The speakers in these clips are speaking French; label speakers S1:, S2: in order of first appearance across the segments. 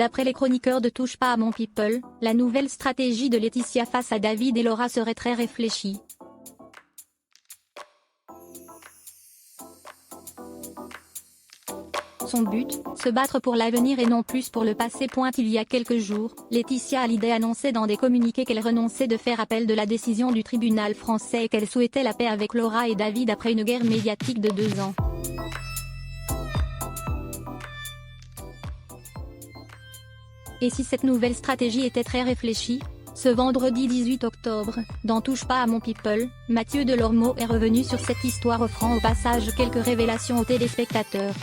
S1: D'après les chroniqueurs de Touche pas à mon people, la nouvelle stratégie de Laetitia face à David et Laura serait très réfléchie. Son but, se battre pour l'avenir et non plus pour le passé. Il y a quelques jours, Laetitia Hallyday annonçait dans des communiqués qu'elle renonçait de faire appel de la décision du tribunal français et qu'elle souhaitait la paix avec Laura et David après une guerre médiatique de 2 ans. Et si cette nouvelle stratégie était très réfléchie? Ce vendredi 18 octobre, dans Touche pas à mon people, Mathieu Delormeau est revenu sur cette histoire, offrant au passage quelques révélations aux téléspectateurs.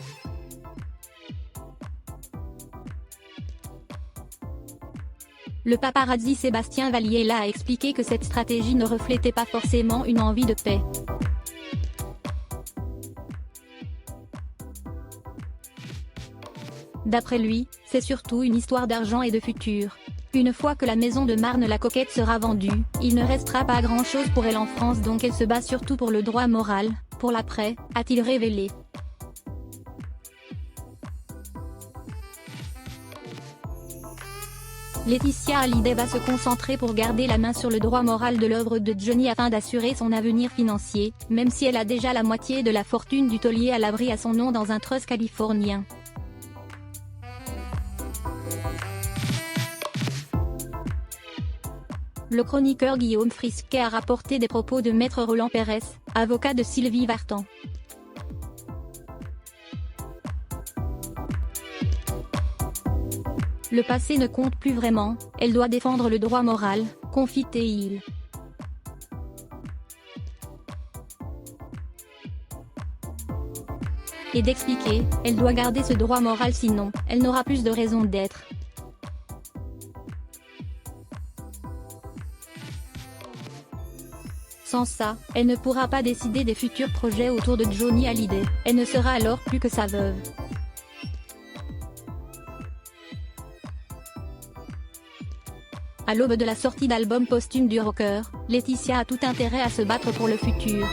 S1: Le paparazzi Sébastien Vallier a expliqué que cette stratégie ne reflétait pas forcément une envie de paix. D'après lui, c'est surtout une histoire d'argent et de futur. Une fois que la maison de Marne-la-Coquette sera vendue, il ne restera pas grand-chose pour elle en France, donc elle se bat surtout pour le droit moral, pour l'après, a-t-il révélé. Laetitia Hallyday va se concentrer pour garder la main sur le droit moral de l'œuvre de Johnny afin d'assurer son avenir financier, même si elle a déjà la moitié de la fortune du taulier à l'abri à son nom dans un trust californien. Le chroniqueur Guillaume Frisquet a rapporté des propos de Maître Roland Pérez, avocat de Sylvie Vartan. Le passé ne compte plus vraiment, elle doit défendre le droit moral, confie-t-il. Et d'expliquer, elle doit garder ce droit moral sinon, elle n'aura plus de raison d'être. Sans ça, elle ne pourra pas décider des futurs projets autour de Johnny Hallyday, elle ne sera alors plus que sa veuve. À l'aube de la sortie d'album posthume du rocker, Laetitia a tout intérêt à se battre pour le futur.